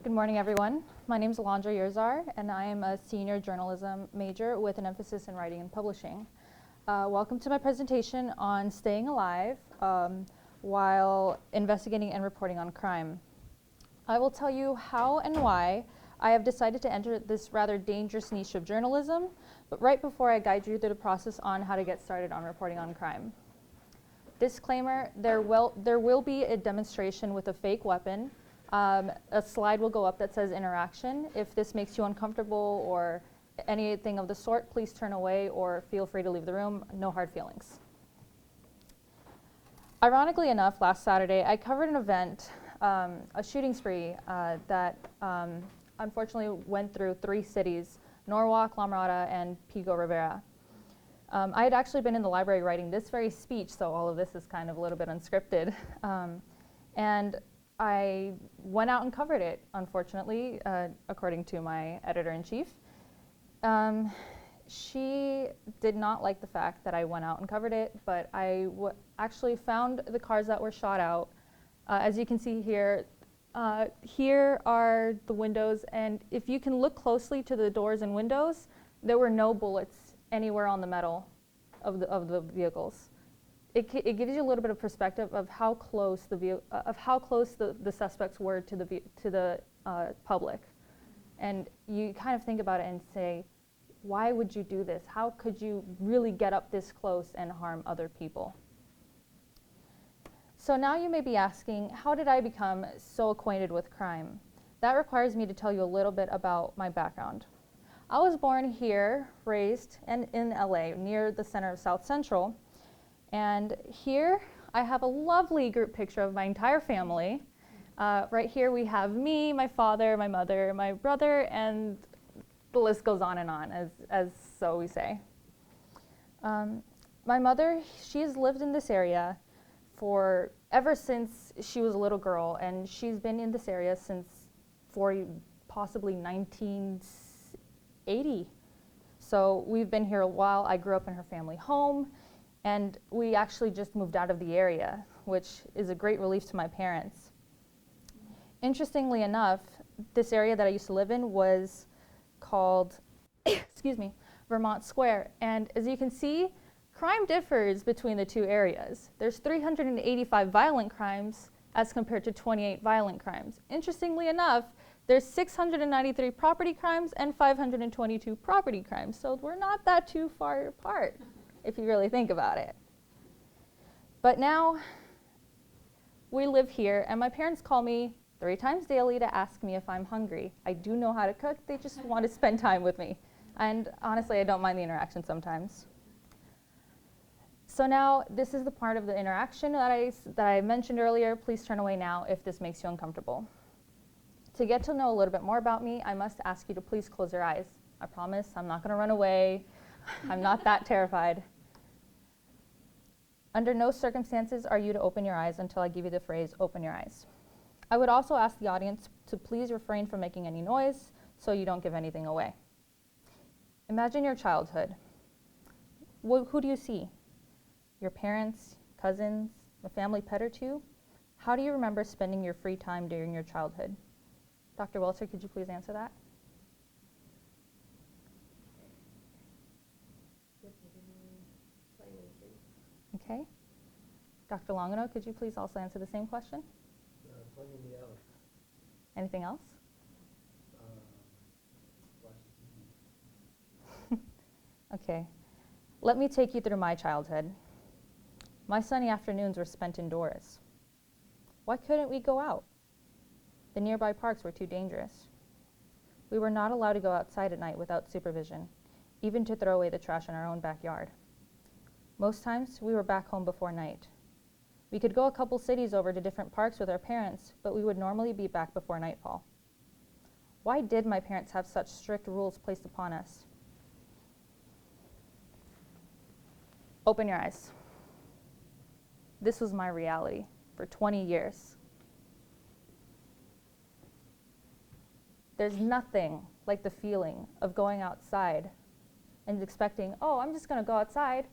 Good morning, everyone. My name is Alondra Urizar, and I am a senior journalism major with an emphasis in writing and publishing. Welcome to my presentation on staying alive while investigating and reporting on crime. I will tell you how and why I have decided to enter this rather dangerous niche of journalism, but right before I guide you through the process on how to get started on reporting on crime. Disclaimer, there will be a demonstration with a fake weapon. A slide will go up that says interaction. If this makes you uncomfortable or anything of the sort, please turn away or feel free to leave the room. No hard feelings. Ironically enough, last Saturday, I covered an event, a shooting spree that unfortunately went through 3 cities, Norwalk, La Mirada, and Pico Rivera. I had actually been in the library writing this very speech, so all of this is kind of a little bit unscripted. And I went out and covered it, unfortunately, according to my editor-in-chief. She did not like the fact that I went out and covered it, but I actually found the cars that were shot out. As you can see here, here are the windows, and if you can look closely to the doors and windows, there were no bullets anywhere on the metal of the vehicles. It gives you a little bit of perspective of how close the suspects were to the public, and you kind of think about it and say, why would you do this? How could you really get up this close and harm other people? So now you may be asking, how did I become so acquainted with crime? That requires me to tell you a little bit about my background. I was born here, raised in LA, near the center of South Central. And here I have a lovely group picture of my entire family. Right here we have me, my father, my mother, my brother, and the list goes on and on, as so we say. My mother, she's lived in this area ever since she was a little girl, and she's been in this area since possibly 1980. So we've been here a while. I grew up in her family home. And we actually just moved out of the area, which is a great relief to my parents. Interestingly enough, this area that I used to live in was called, Vermont Square. And as you can see, crime differs between the 2 areas. There's 385 violent crimes as compared to 28 violent crimes. Interestingly enough, there's 693 property crimes and 522 property crimes. So we're not that too far apart, if you really think about it. But now we live here, and my parents call me 3 times daily to ask me if I'm hungry. I do know how to cook. They just want to spend time with me. And honestly, I don't mind the interaction sometimes. So now this is the part of the interaction that I mentioned earlier. Please turn away now if this makes you uncomfortable. To get to know a little bit more about me, I must ask you to please close your eyes. I promise I'm not going to run away. I'm not that terrified. Under no circumstances are you to open your eyes until I give you the phrase, open your eyes. I would also ask the audience to please refrain from making any noise so you don't give anything away. Imagine your childhood. Who do you see? Your parents, cousins, a family pet or 2? How do you remember spending your free time during your childhood? Dr. Welter, could you please answer that? Okay. Dr. Longano, could you please also answer the same question? Playing in the alley. Anything else? Watching TV. Okay. Let me take you through my childhood. My sunny afternoons were spent indoors. Why couldn't we go out? The nearby parks were too dangerous. We were not allowed to go outside at night without supervision, even to throw away the trash in our own backyard. Most times, we were back home before night. We could go a couple cities over to different parks with our parents, but we would normally be back before nightfall. Why did my parents have such strict rules placed upon us? Open your eyes. This was my reality for 20 years. There's nothing like the feeling of going outside and expecting, oh, I'm just going to go outside,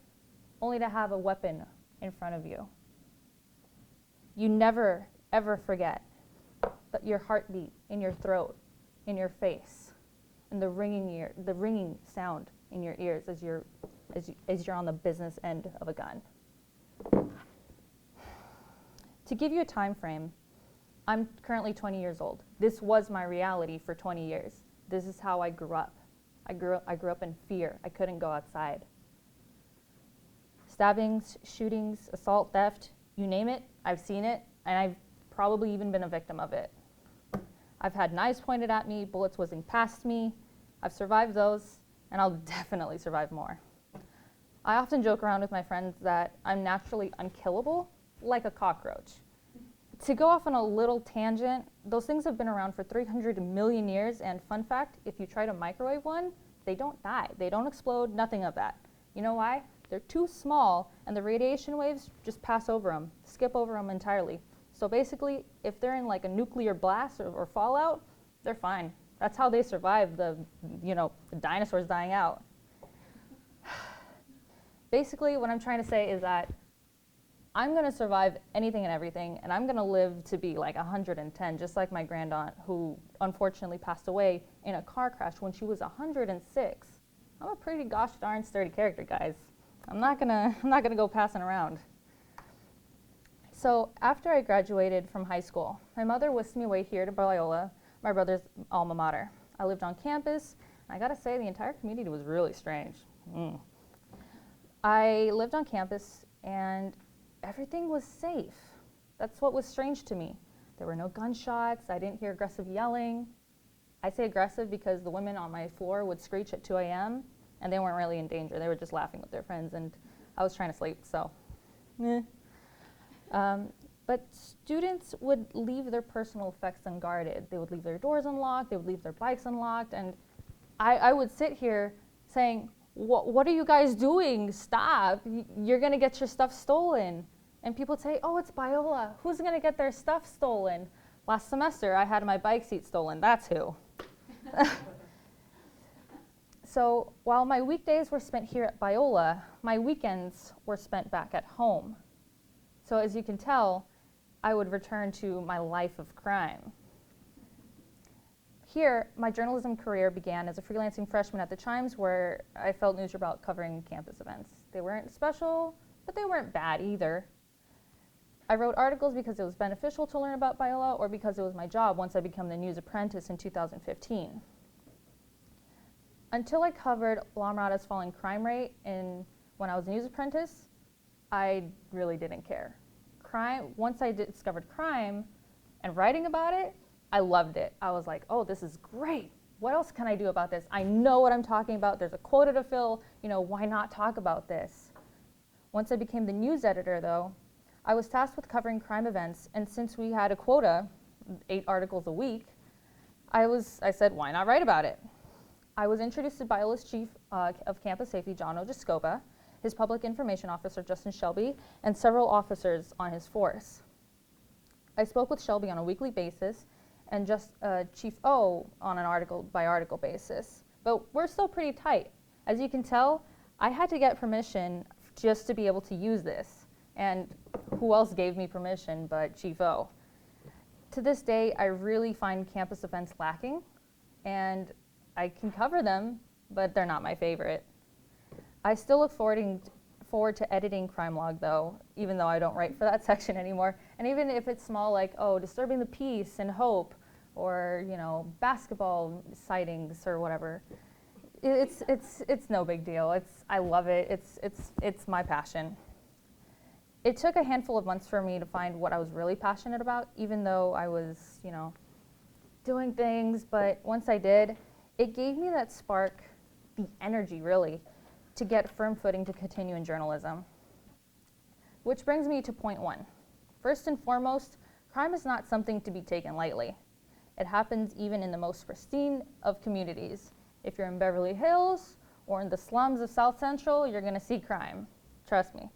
only to have a weapon in front of you. You never, ever forget but your heartbeat in your throat, in your face, and the ringing sound in your ears as you're on the business end of a gun. To give you a time frame, I'm currently 20 years old. This was my reality for 20 years. This is how I grew up. I grew up in fear. I couldn't go outside. Stabbings, shootings, assault, theft, you name it, I've seen it, and I've probably even been a victim of it. I've had knives pointed at me, bullets whizzing past me. I've survived those, and I'll definitely survive more. I often joke around with my friends that I'm naturally unkillable, like a cockroach. To go off on a little tangent, those things have been around for 300 million years, and fun fact, if you try to microwave one, they don't die, they don't explode, nothing of that. You know why? They're too small, and the radiation waves just pass over them, skip over them entirely. So basically, if they're in like a nuclear blast or fallout, they're fine. That's how they survive the dinosaurs dying out. Basically, what I'm trying to say is that I'm going to survive anything and everything, and I'm going to live to be like 110, just like my grandaunt, who unfortunately passed away in a car crash when she was 106. I'm a pretty gosh darn sturdy character, guys. I'm not gonna go passing around. So after I graduated from high school, my mother whisked me away here to Biola, my brother's alma mater. I lived on campus, and I gotta say the entire community was really strange. I lived on campus, and everything was safe. That's what was strange to me. There were no gunshots, I didn't hear aggressive yelling. I say aggressive because the women on my floor would screech at 2 a.m. and they weren't really in danger. They were just laughing with their friends, and I was trying to sleep, so. But students would leave their personal effects unguarded. They would leave their doors unlocked, they would leave their bikes unlocked, and I would sit here saying, what are you guys doing? Stop, you're gonna get your stuff stolen. And people would say, oh, it's Biola, who's gonna get their stuff stolen? Last semester, I had my bike seat stolen, that's who. So while my weekdays were spent here at Biola, my weekends were spent back at home. So as you can tell, I would return to my life of crime. Here, my journalism career began as a freelancing freshman at the Chimes, where I felt news about covering campus events. They weren't special, but they weren't bad either. I wrote articles because it was beneficial to learn about Biola, or because it was my job once I became the news apprentice in 2015. Until I covered La Mirada's falling crime rate when I was a news apprentice, I really didn't care. Once I discovered crime and writing about it, I loved it. I was like, oh, this is great. What else can I do about this? I know what I'm talking about. There's a quota to fill. Why not talk about this? Once I became the news editor, though, I was tasked with covering crime events, and since we had a quota, 8 articles a week, I said, why not write about it? I was introduced to Biola's chief of campus safety, John Ojiskoba, his public information officer, Justin Shelby, and several officers on his force. I spoke with Shelby on a weekly basis, and Chief O on an article-by-article basis. But we're still pretty tight. As you can tell, I had to get permission just to be able to use this. And who else gave me permission but Chief O? To this day, I really find campus events lacking, and I can cover them, but they're not my favorite. I still look forward to editing Crime Log, though, even though I don't write for that section anymore. And even if it's small, like, disturbing the peace and hope, or, basketball sightings or whatever, it's no big deal. I love it. It's my passion. It took a handful of months for me to find what I was really passionate about, even though I was, doing things. But once I did, it gave me that spark, the energy, really, to get firm footing to continue in journalism. Which brings me to point 1. First and foremost, crime is not something to be taken lightly. It happens even in the most pristine of communities. If you're in Beverly Hills or in the slums of South Central, you're going to see crime. Trust me.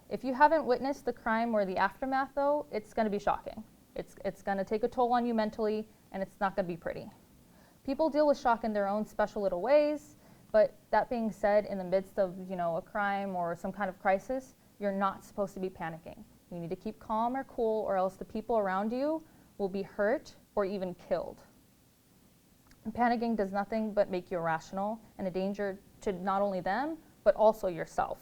If you haven't witnessed the crime or the aftermath, though, it's going to be shocking. It's going to take a toll on you mentally, and it's not going to be pretty. People deal with shock in their own special little ways, but that being said, in the midst of a crime or some kind of crisis, you're not supposed to be panicking. You need to keep calm or cool, or else the people around you will be hurt or even killed. And panicking does nothing but make you irrational and a danger to not only them, but also yourself.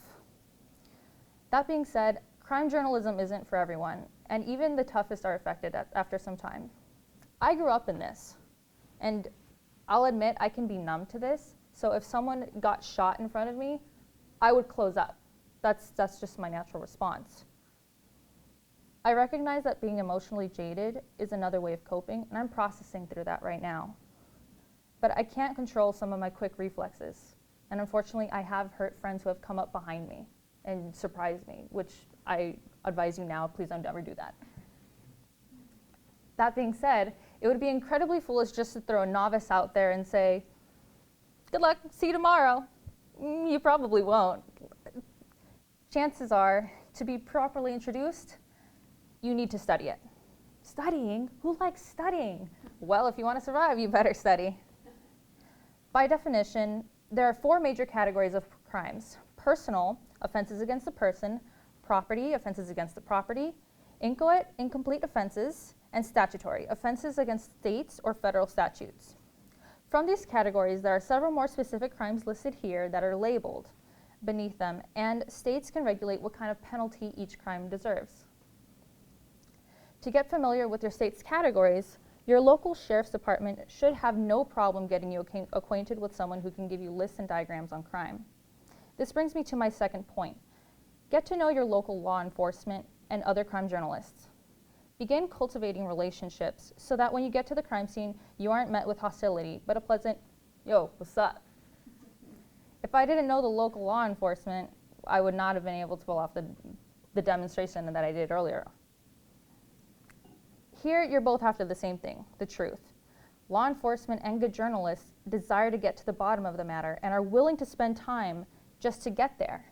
That being said, crime journalism isn't for everyone, and even the toughest are affected after some time. I grew up in this, and I'll admit I can be numb to this, so if someone got shot in front of me, I would close up. That's just my natural response. I recognize that being emotionally jaded is another way of coping, and I'm processing through that right now. But I can't control some of my quick reflexes, and unfortunately I have hurt friends who have come up behind me and surprised me, which I advise you now, please don't ever do that. That being said, it would be incredibly foolish just to throw a novice out there and say, good luck, see you tomorrow. You probably won't. Chances are, to be properly introduced, you need to study it. Studying? Who likes studying? Well, if you want to survive, you better study. By definition, there are 4 major categories of crimes: personal, offenses against the person; property, offenses against the property; inchoate, incomplete offenses; and statutory, offenses against states or federal statutes. From these categories, there are several more specific crimes listed here that are labeled beneath them, and states can regulate what kind of penalty each crime deserves. To get familiar with your state's categories, your local sheriff's department should have no problem getting you acquainted with someone who can give you lists and diagrams on crime. This brings me to my second point. Get to know your local law enforcement and other crime journalists. Begin cultivating relationships so that when you get to the crime scene, you aren't met with hostility, but a pleasant, yo, what's up? If I didn't know the local law enforcement, I would not have been able to pull off the demonstration that I did earlier. Here, you're both after the same thing, the truth. Law enforcement and good journalists desire to get to the bottom of the matter and are willing to spend time just to get there.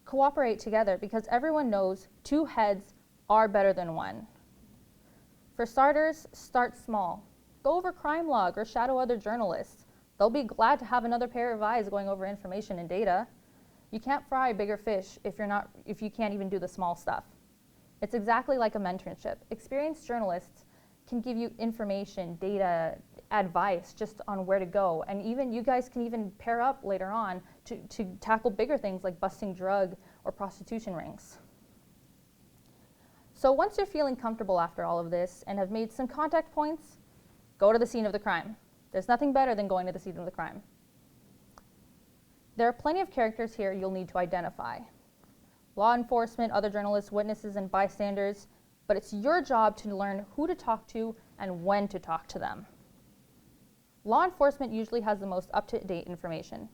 Cooperate together because everyone knows 2 heads are better than 1. For starters, start small. Go over crime log or shadow other journalists. They'll be glad to have another pair of eyes going over information and data. You can't fry bigger fish if you can't even do the small stuff. It's exactly like a mentorship. Experienced journalists can give you information, data, advice just on where to go. And even you guys can even pair up later on to tackle bigger things like busting drug or prostitution rings. So once you're feeling comfortable after all of this and have made some contact points, go to the scene of the crime. There's nothing better than going to the scene of the crime. There are plenty of characters here you'll need to identify. Law enforcement, other journalists, witnesses, and bystanders, but it's your job to learn who to talk to and when to talk to them. Law enforcement usually has the most up-to-date information.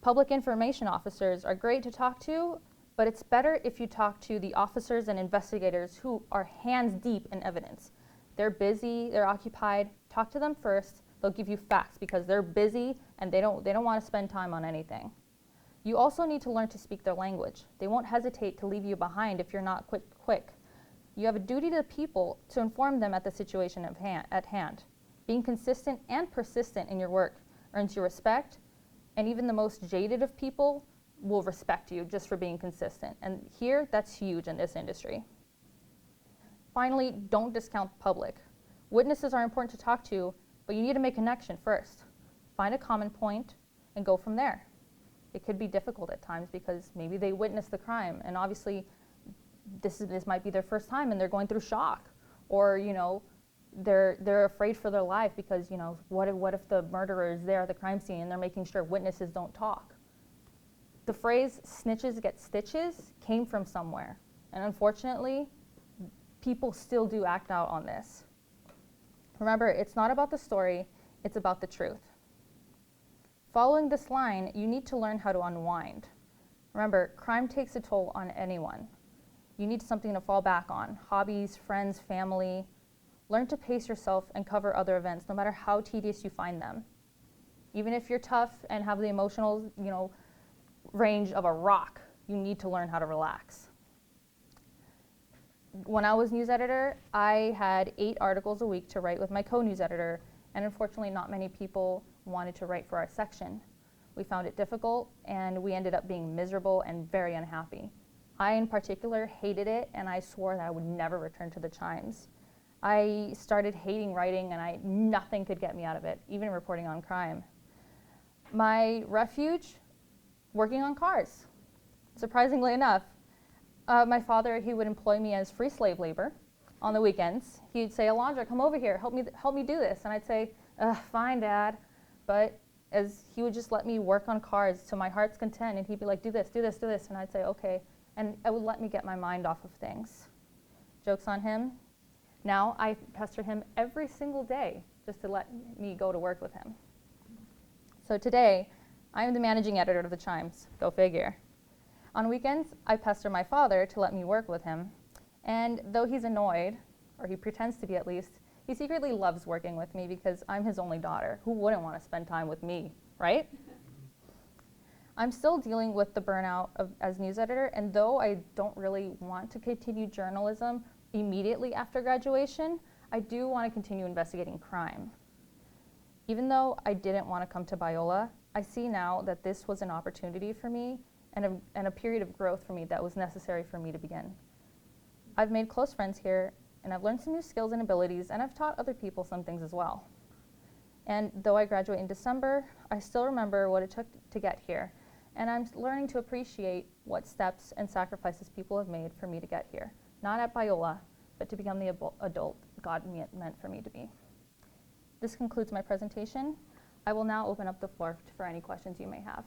Public information officers are great to talk to, but it's better if you talk to the officers and investigators who are hands deep in evidence. They're busy, they're occupied. Talk to them first. They'll give you facts because they're busy and they don't want to spend time on anything. You also need to learn to speak their language. They won't hesitate to leave you behind if you're not quick. You have a duty to the people to inform them at the situation at hand. Being consistent and persistent in your work earns you respect, and even the most jaded of people will respect you just for being consistent. And here, that's huge in this industry. Finally, don't discount the public. Witnesses are important to talk to, but you need to make a connection first. Find a common point and go from there. It could be difficult at times because maybe they witnessed the crime and obviously this might be their first time and they're going through shock, or they're afraid for their life because what if the murderer is there at the crime scene and they're making sure witnesses don't talk. The phrase snitches get stitches came from somewhere, and unfortunately people still do act out on this. Remember, it's not about the story, it's about the truth. Following this line, you need to learn how to unwind. Remember, crime takes a toll on anyone. You need something to fall back on: hobbies, friends, family. Learn to pace yourself and cover other events, no matter how tedious you find them. Even if you're tough and have the emotional, range of a rock, you need to learn how to relax. When I was news editor, I had 8 articles a week to write with my co-news editor, and unfortunately not many people wanted to write for our section. We found it difficult, and we ended up being miserable and very unhappy. I, in particular, hated it, and I swore that I would never return to the Chimes. I started hating writing, and nothing could get me out of it, even reporting on crime. My refuge, working on cars. Surprisingly enough, my father, he would employ me as free slave labor on the weekends. He'd say, Alondra, come over here, help me do this. And I'd say, fine, Dad. But as he would just let me work on cars to my heart's content, and he'd be like, do this, do this, do this. And I'd say, okay. And it would let me get my mind off of things. Joke's on him. Now I pester him every single day just to let me go to work with him. So today, I am the managing editor of the Chimes. Go figure. On weekends, I pester my father to let me work with him. And though he's annoyed, or he pretends to be at least, he secretly loves working with me because I'm his only daughter. Who wouldn't want to spend time with me, right? I'm still dealing with the burnout as news editor, and though I don't really want to continue journalism immediately after graduation, I do want to continue investigating crime. Even though I didn't want to come to Biola, I see now that this was an opportunity for me and a period of growth for me that was necessary for me to begin. I've made close friends here, and I've learned some new skills and abilities, and I've taught other people some things as well. And though I graduate in December, I still remember what it took to get here, and I'm learning to appreciate what steps and sacrifices people have made for me to get here. Not at Biola, but to become the adult God meant for me to be. This concludes my presentation. I will now open up the floor for any questions you may have.